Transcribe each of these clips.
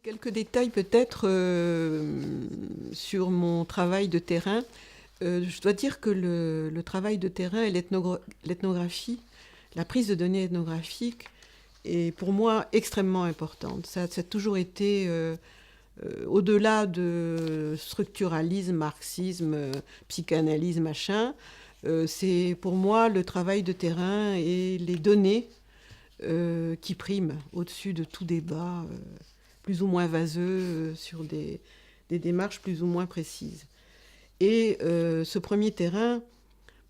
Quelques détails peut-être sur mon travail de terrain. Je dois dire que le travail de terrain et l'ethnographie, la prise de données ethnographiques est pour moi extrêmement importante. Ça a toujours été, au-delà de structuralisme, marxisme, psychanalyse, machin, c'est pour moi le travail de terrain et les données qui priment au-dessus de tout débat plus ou moins vaseux sur des démarches plus ou moins précises. Et ce premier terrain,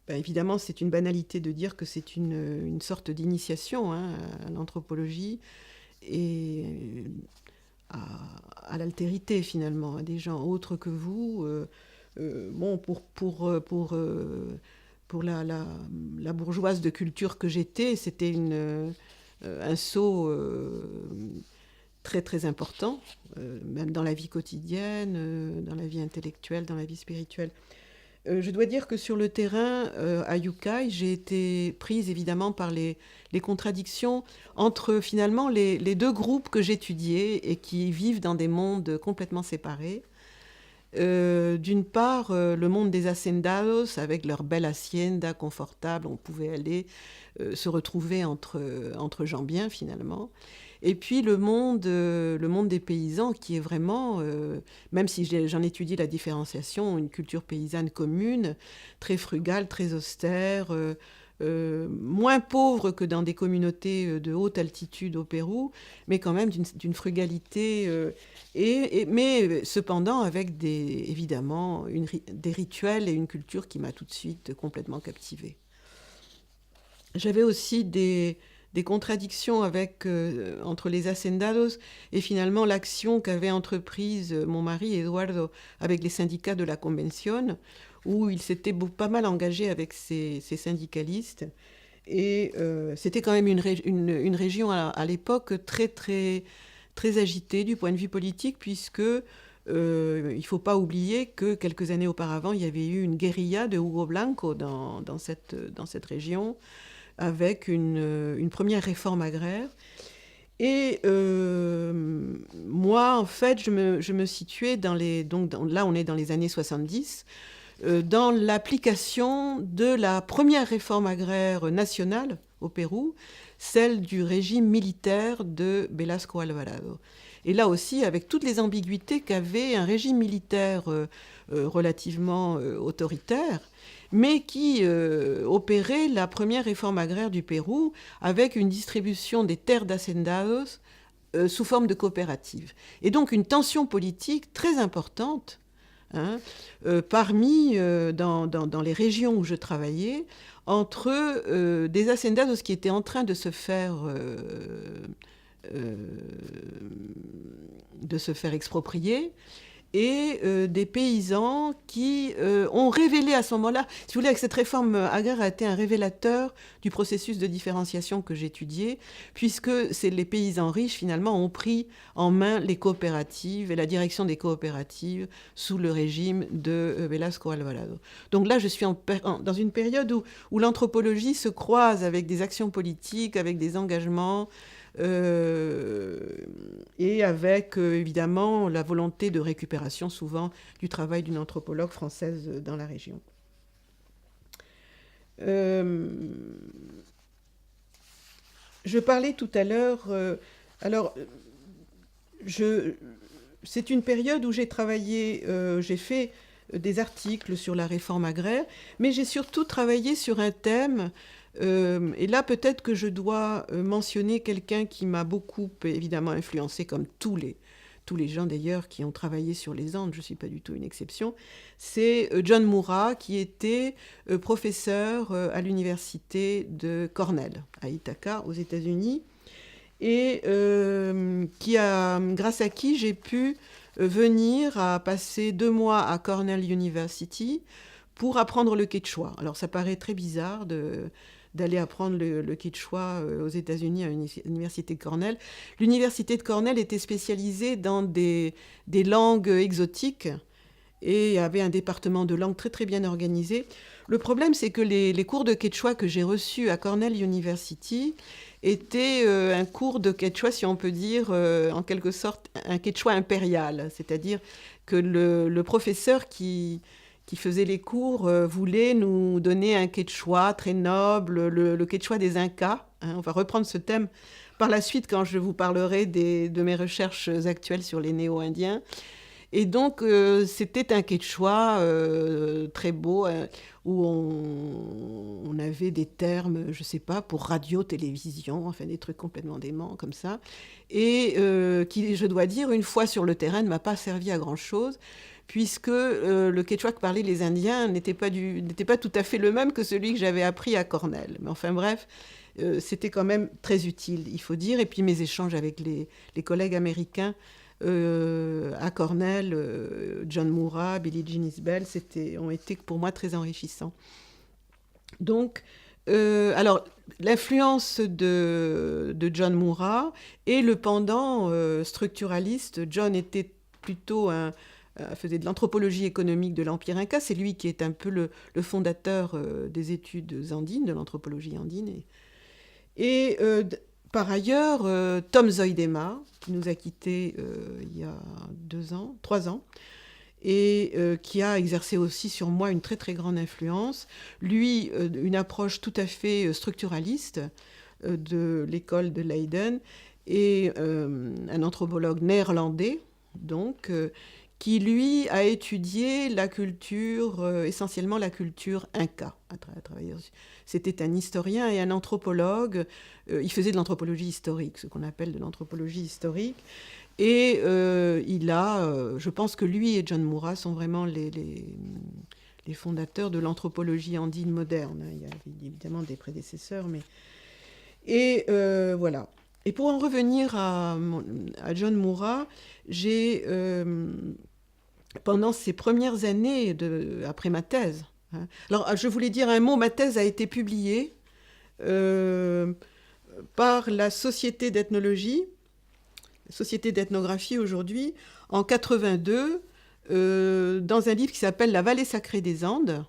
ben évidemment, c'est une banalité de dire que c'est une sorte d'initiation à l'anthropologie et à l'altérité, finalement, à des gens autres que vous. Bon, pour la bourgeoise de culture que j'étais, c'était un saut très très important, même dans la vie quotidienne, dans la vie intellectuelle, dans la vie spirituelle. Je dois dire que sur le terrain, à Yucay, j'ai été prise évidemment par les contradictions entre finalement les deux groupes que j'étudiais et qui vivent dans des mondes complètement séparés. D'une part, le monde des hacendados, avec leur belle hacienda confortable, on pouvait aller se retrouver entre gens bien finalement. Et puis le monde des paysans qui est vraiment, même si j'en étudie la différenciation, une culture paysanne commune, très frugale, très austère, moins pauvre que dans des communautés de haute altitude au Pérou, mais quand même d'une frugalité, mais cependant avec évidemment des rituels et une culture qui m'a tout de suite complètement captivée. J'avais aussi des contradictions entre les hacendados et finalement l'action qu'avait entreprise mon mari Eduardo avec les syndicats de la Convention, où il s'était pas mal engagé avec ces syndicalistes. Et c'était quand même une région à l'époque très, très, très agitée du point de vue politique, puisque il ne faut pas oublier que quelques années auparavant, il y avait eu une guérilla de Hugo Blanco dans cette région, avec une première réforme agraire. Et moi, en fait, je me situais là, on est dans les années 70, dans l'application de la première réforme agraire nationale au Pérou, celle du régime militaire de Velasco Alvarado. Et là aussi, avec toutes les ambiguïtés qu'avait un régime militaire relativement autoritaire, mais qui opérait la première réforme agraire du Pérou avec une distribution des terres d'hacendados sous forme de coopératives. Et donc une tension politique très importante dans les régions où je travaillais, entre des hacendados qui étaient en train de se faire exproprier et des paysans qui ont révélé à ce moment-là, si vous voulez, avec cette réforme agraire a été un révélateur du processus de différenciation que j'étudiais, puisque les paysans riches, finalement, ont pris en main les coopératives et la direction des coopératives sous le régime de Velasco Alvarado. Donc là, je suis dans une période où l'anthropologie se croise avec des actions politiques, avec des engagements, et avec évidemment la volonté de récupération souvent du travail d'une anthropologue française dans la région. Je parlais tout à l'heure, c'est une période où j'ai travaillé, j'ai fait des articles sur la réforme agraire, mais j'ai surtout travaillé sur un thème. Et là, peut-être que je dois mentionner quelqu'un qui m'a beaucoup, évidemment, influencé, comme tous les gens d'ailleurs qui ont travaillé sur les Andes, je ne suis pas du tout une exception, c'est John Mura, qui était professeur à l'université de Cornell, à Ithaca, aux États-Unis, et grâce à qui j'ai pu venir à passer 2 mois à Cornell University pour apprendre le quechua. Alors ça paraît très bizarre d'aller apprendre le quechua aux États-Unis à l'université de Cornell. L'université de Cornell était spécialisée dans des langues exotiques et avait un département de langue très très bien organisé. Le problème, c'est que les cours de quechua que j'ai reçus à Cornell University étaient un cours de quechua, si on peut dire, en quelque sorte, un quechua impérial. C'est-à-dire que le professeur qui faisait les cours voulait nous donner un quechua très noble, le quechua des Incas. Hein. On va reprendre ce thème par la suite quand je vous parlerai de mes recherches actuelles sur les néo-indiens. Et donc, c'était un quechua très beau, où on avait des termes, je ne sais pas, pour radio, télévision, enfin des trucs complètement déments comme ça, et qui, je dois dire, une fois sur le terrain, ne m'a pas servi à grand-chose, puisque le quechua que parlaient les Indiens n'était pas tout à fait le même que celui que j'avais appris à Cornell. Mais enfin bref, c'était quand même très utile, il faut dire. Et puis mes échanges avec les collègues américains à Cornell, John Murrah, Billie Jean Isbell, ont été pour moi très enrichissants. Donc, alors, l'influence de John Murrah et le pendant structuraliste. John était plutôt faisait de l'anthropologie économique de l'Empire Inca. C'est lui qui est un peu le fondateur des études andines, de l'anthropologie andine. Et par ailleurs, Tom Zoidema, qui nous a quittés il y a 3 ans, et qui a exercé aussi sur moi une très très grande influence. Lui, une approche tout à fait structuraliste de l'école de Leiden, et un anthropologue néerlandais, donc, qui lui a étudié la culture, essentiellement la culture inca. C'était un historien et un anthropologue. Il faisait de l'anthropologie historique, ce qu'on appelle de l'anthropologie historique. Et je pense que lui et John Murrah sont vraiment les fondateurs de l'anthropologie andine moderne. Il y a évidemment des prédécesseurs, mais... Et voilà. Et pour en revenir à John Murrah, j'ai, pendant ces premières années après ma thèse... Hein, alors, je voulais dire un mot, ma thèse a été publiée par la Société d'ethnologie, Société d'ethnographie aujourd'hui, en 82, dans un livre qui s'appelle La vallée sacrée des Andes,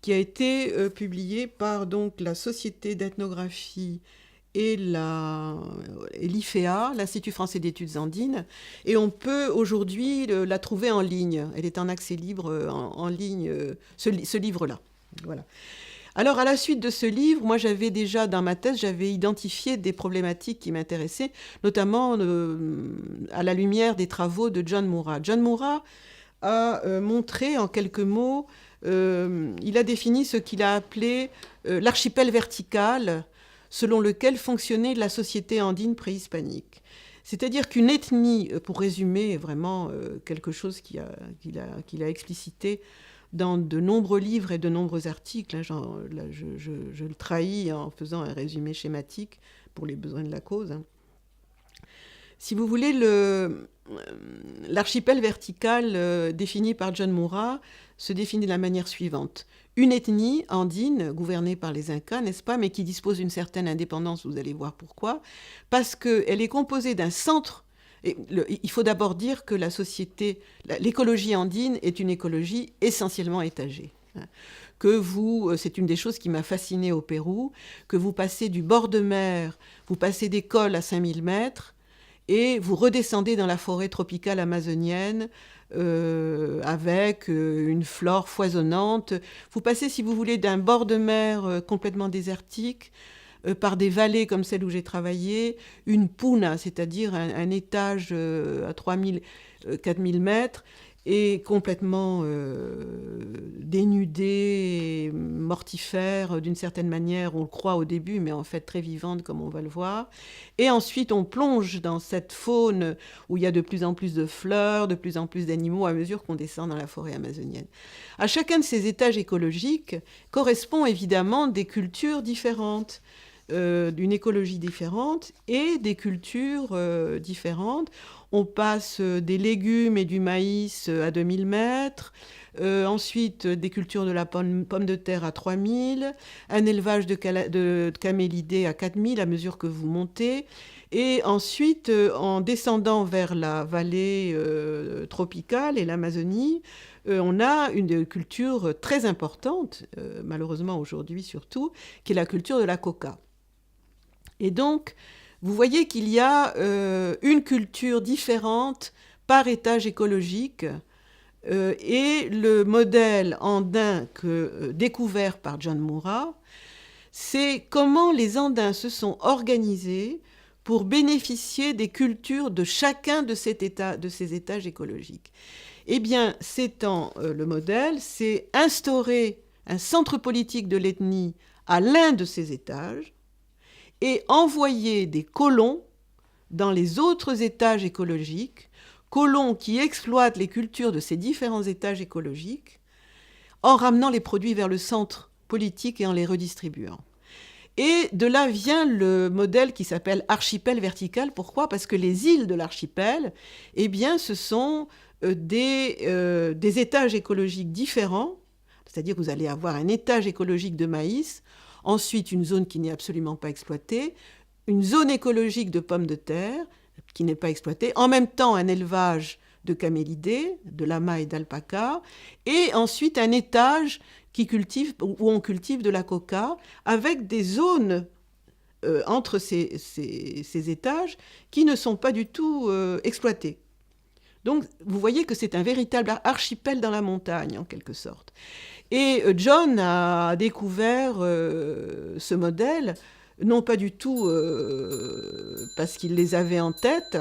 qui a été publié par donc la Société d'ethnographie et l'IFEA, l'Institut français d'études andines, et on peut aujourd'hui la trouver en ligne. Elle est en accès libre en ligne, ce livre-là. Voilà. Alors, à la suite de ce livre, moi, j'avais déjà, dans ma thèse, j'avais identifié des problématiques qui m'intéressaient, notamment à la lumière des travaux de John Murrah. John Murrah a montré, en quelques mots, il a défini ce qu'il a appelé l'archipel vertical, selon lequel fonctionnait la société andine préhispanique. C'est-à-dire qu'une ethnie, pour résumer vraiment quelque chose qu'il a explicité dans de nombreux livres et de nombreux articles, hein, je le trahis en faisant un résumé schématique pour les besoins de la cause. Hein. Si vous voulez, l'archipel vertical défini par John Murrah se définit de la manière suivante. Une ethnie andine, gouvernée par les Incas, n'est-ce pas, mais qui dispose d'une certaine indépendance, vous allez voir pourquoi, parce qu'elle est composée d'un centre. Et il faut d'abord dire que l'écologie andine est une écologie essentiellement étagée. Hein. C'est une des choses qui m'a fascinée au Pérou, que vous passez du bord de mer, vous passez des cols à 5000 mètres, et vous redescendez dans la forêt tropicale amazonienne avec une flore foisonnante. Vous passez, si vous voulez, d'un bord de mer complètement désertique, par des vallées comme celle où j'ai travaillé, une puna, c'est-à-dire un étage à 3000, 4000 mètres, et complètement dénudée, mortifère d'une certaine manière, on le croit au début, mais en fait très vivante comme on va le voir. Et ensuite on plonge dans cette faune où il y a de plus en plus de fleurs, de plus en plus d'animaux à mesure qu'on descend dans la forêt amazonienne. À chacun de ces étages écologiques correspond évidemment des cultures différentes. d'une écologie différente et des cultures différentes. On passe des légumes et du maïs à 2000 mètres, ensuite des cultures de la pomme de terre à 3000, un élevage de camélidés à 4000 à mesure que vous montez. Et ensuite, en descendant vers la vallée tropicale et l'Amazonie, on a une culture très importante, malheureusement aujourd'hui surtout, qui est la culture de la coca. Et donc, vous voyez qu'il y a une culture différente par étage écologique. Et le modèle andin découvert par John Murrah, c'est comment les Andins se sont organisés pour bénéficier des cultures de chacun de ces étages écologiques. Eh bien, le modèle, c'est instaurer un centre politique de l'ethnie à l'un de ces étages et envoyer des colons dans les autres étages écologiques, colons qui exploitent les cultures de ces différents étages écologiques en ramenant les produits vers le centre politique et en les redistribuant. Et de là vient le modèle qui s'appelle archipel vertical. Pourquoi ? Parce que les îles de l'archipel, eh bien, ce sont des étages écologiques différents. C'est-à-dire que vous allez avoir un étage écologique de maïs, ensuite une zone qui n'est absolument pas exploitée, une zone écologique de pommes de terre qui n'est pas exploitée, en même temps un élevage de camélidés, de lamas et d'alpacas, et ensuite un étage où on cultive de la coca, avec des zones entre ces étages qui ne sont pas du tout exploitées. Donc, vous voyez que c'est un véritable archipel dans la montagne, en quelque sorte. Et John a découvert ce modèle, non pas du tout parce qu'il les avait en tête,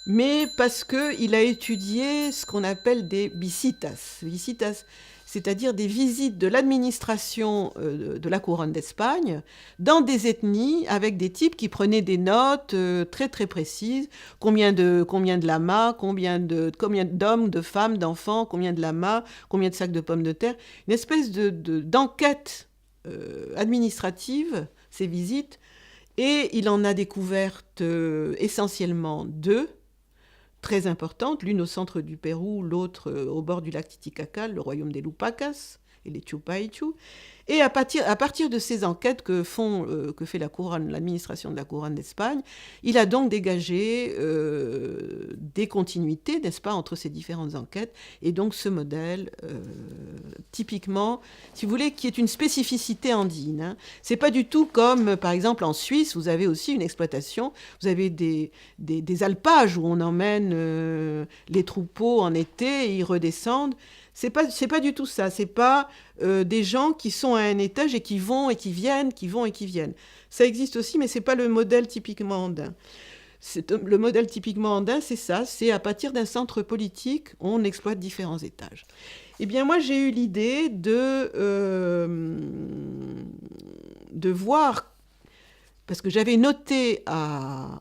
mais parce qu'il a étudié ce qu'on appelle des visitas. Visitas, c'est-à-dire des visites de l'administration de la couronne d'Espagne dans des ethnies avec des types qui prenaient des notes très très précises. Combien de lamas, combien d'hommes, de femmes, d'enfants, combien de lamas, combien de sacs de pommes de terre. Une espèce d'enquête administrative, ces visites. Et il en a découvertes essentiellement 2. Très importantes, l'une au centre du Pérou, l'autre au bord du lac Titicaca, le royaume des Lupacas et les Chupaichu. Et à partir de ces enquêtes que fait l'administration de la couronne d'Espagne, il a donc dégagé des continuités, n'est-ce pas, entre ces différentes enquêtes. Et donc ce modèle, typiquement, si vous voulez, qui est une spécificité andine. Hein. C'est pas du tout comme, par exemple, en Suisse, vous avez aussi une exploitation, vous avez des alpages où on emmène les troupeaux en été et ils redescendent. C'est pas du tout ça. C'est pas des gens qui sont à un étage et qui vont et qui viennent, qui vont et qui viennent. Ça existe aussi, mais c'est pas le modèle typiquement andin. Le modèle typiquement andin, c'est ça. C'est à partir d'un centre politique, on exploite différents étages. Eh bien, moi, j'ai eu l'idée de voir, parce que j'avais noté à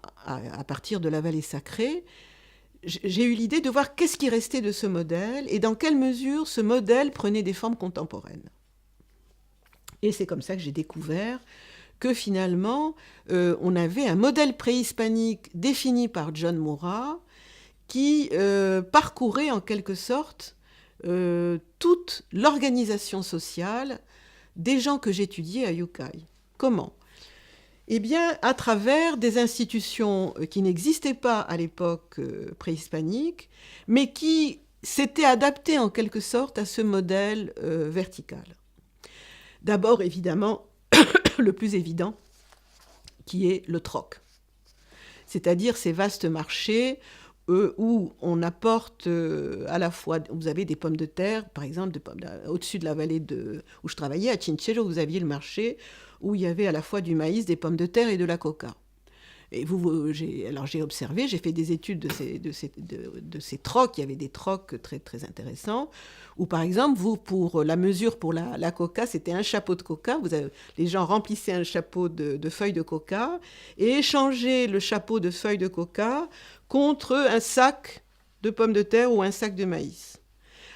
partir de la vallée sacrée, j'ai eu l'idée de voir qu'est-ce qui restait de ce modèle et dans quelle mesure ce modèle prenait des formes contemporaines. Et c'est comme ça que j'ai découvert que finalement, on avait un modèle préhispanique défini par John Murrah qui parcourait en quelque sorte toute l'organisation sociale des gens que j'étudiais à Yucay. Comment ? Eh bien, à travers des institutions qui n'existaient pas à l'époque préhispanique, mais qui s'étaient adaptées en quelque sorte à ce modèle vertical. D'abord, évidemment, le plus évident, qui est le troc. C'est-à-dire ces vastes marchés où on apporte à la fois, vous avez des pommes de terre, par exemple, au-dessus de la vallée où je travaillais, à Chinchero, vous aviez le marché où il y avait à la fois du maïs, des pommes de terre et de la coca. Et j'ai observé, j'ai fait des études de ces trocs. Il y avait des trocs très, très intéressants, où par exemple, pour la mesure pour la coca, c'était un chapeau de coca. Les gens remplissaient un chapeau de feuilles de coca et échangeaient le chapeau de feuilles de coca contre un sac de pommes de terre ou un sac de maïs.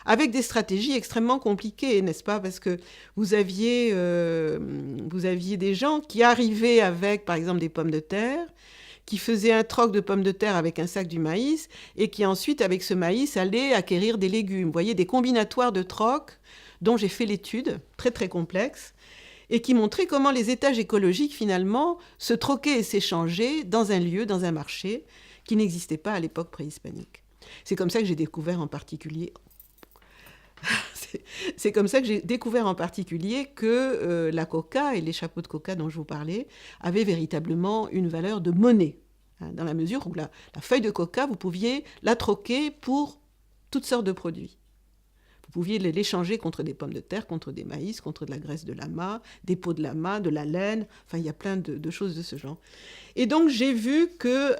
avec des stratégies extrêmement compliquées, n'est-ce pas? Parce que vous aviez des gens qui arrivaient avec, par exemple, des pommes de terre, qui faisaient un troc de pommes de terre avec un sac du maïs, et qui ensuite, avec ce maïs, allaient acquérir des légumes. Vous voyez, des combinatoires de troc dont j'ai fait l'étude, très très complexe, et qui montraient comment les étages écologiques, finalement, se troquaient et s'échangeaient dans un lieu, dans un marché, qui n'existait pas à l'époque préhispanique. C'est comme ça que j'ai découvert en particulier... C'est comme ça que j'ai découvert en particulier que la coca et les chapeaux de coca dont je vous parlais avaient véritablement une valeur de monnaie, hein, dans la mesure où la feuille de coca, vous pouviez la troquer pour toutes sortes de produits. Vous pouviez l'échanger contre des pommes de terre, contre des maïs, contre de la graisse de lama, des peaux de lama, de la laine, enfin il y a plein de choses de ce genre. Et donc j'ai vu que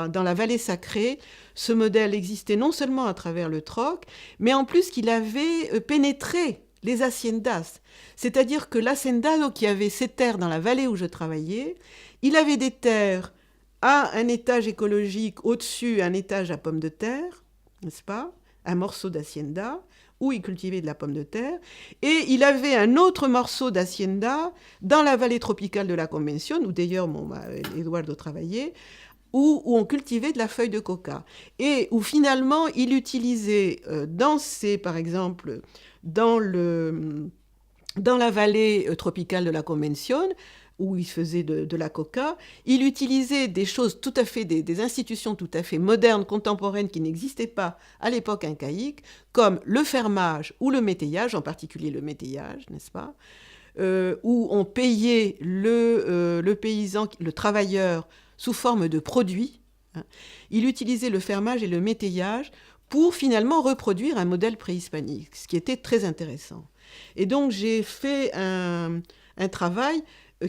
dans la vallée sacrée, ce modèle existait non seulement à travers le troc, mais en plus qu'il avait pénétré les haciendas. C'est-à-dire que l'hacendado qui avait ses terres dans la vallée où je travaillais, il avait des terres à un étage écologique, au-dessus un étage à pommes de terre, n'est-ce pas? Un morceau d'hacienda, où il cultivait de la pomme de terre, et il avait un autre morceau d'hacienda dans la vallée tropicale de la Convention, où d'ailleurs Eduardo travaillait, où on cultivait de la feuille de coca, et où finalement il utilisait par exemple, dans la vallée tropicale de la Convention, où il faisait de la coca, il utilisait des choses tout à fait, des institutions tout à fait modernes, contemporaines, qui n'existaient pas à l'époque incaïque, comme le fermage ou le métayage, en particulier le métayage, n'est-ce pas, où on payait le paysan, le travailleur, sous forme de produits. Hein. Il utilisait le fermage et le métayage pour finalement reproduire un modèle préhispanique, ce qui était très intéressant. Et donc j'ai fait un travail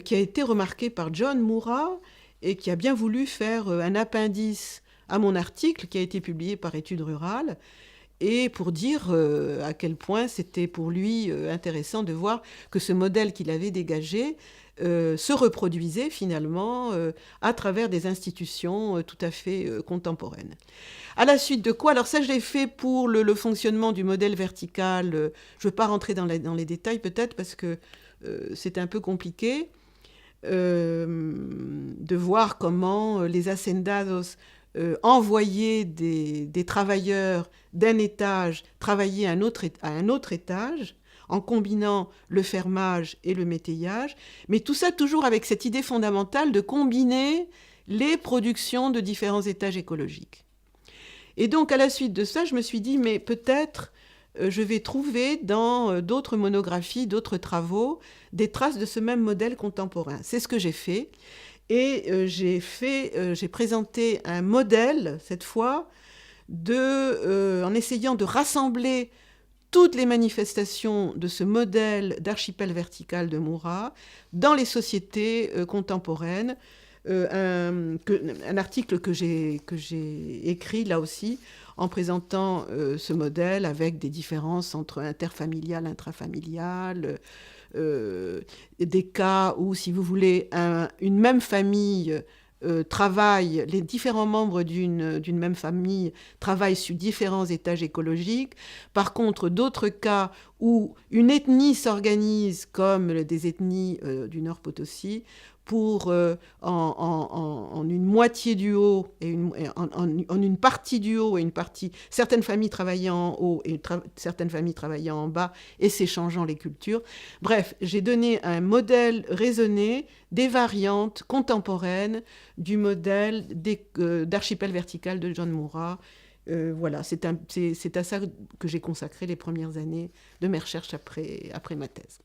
qui a été remarqué par John Mura et qui a bien voulu faire un appendice à mon article qui a été publié par Études rurales, et pour dire à quel point c'était pour lui intéressant de voir que ce modèle qu'il avait dégagé se reproduisait finalement à travers des institutions tout à fait contemporaines. À la suite de quoi, alors ça je l'ai fait pour le fonctionnement du modèle vertical, je ne veux pas rentrer dans les détails peut-être parce que c'est un peu compliqué, de voir comment les hacendados envoyaient des travailleurs d'un étage travailler à un autre étage, en combinant le fermage et le métayage, mais tout ça toujours avec cette idée fondamentale de combiner les productions de différents étages écologiques. Et donc, à la suite de ça, je me suis dit, mais peut-être je vais trouver dans d'autres monographies, d'autres travaux, des traces de ce même modèle contemporain. C'est ce que j'ai fait. Et j'ai présenté un modèle, cette fois, en essayant de rassembler toutes les manifestations de ce modèle d'archipel vertical de Mura dans les sociétés contemporaines. Un article que j'ai écrit, là aussi, en présentant ce modèle avec des différences entre interfamilial, intrafamilial, des cas où, si vous voulez, une même famille travaille, les différents membres d'une même famille travaillent sur différents étages écologiques. Par contre, d'autres cas où une ethnie s'organise, comme des ethnies du Nord Potosí, pour en une moitié du haut et en une partie du haut et une partie, certaines familles travaillant en haut et certaines familles travaillant en bas et s'échangeant les cultures. Bref, j'ai donné un modèle raisonné des variantes contemporaines du modèle d'archipel vertical de John Mura. Voilà, c'est à ça que j'ai consacré les premières années de mes recherches après ma thèse.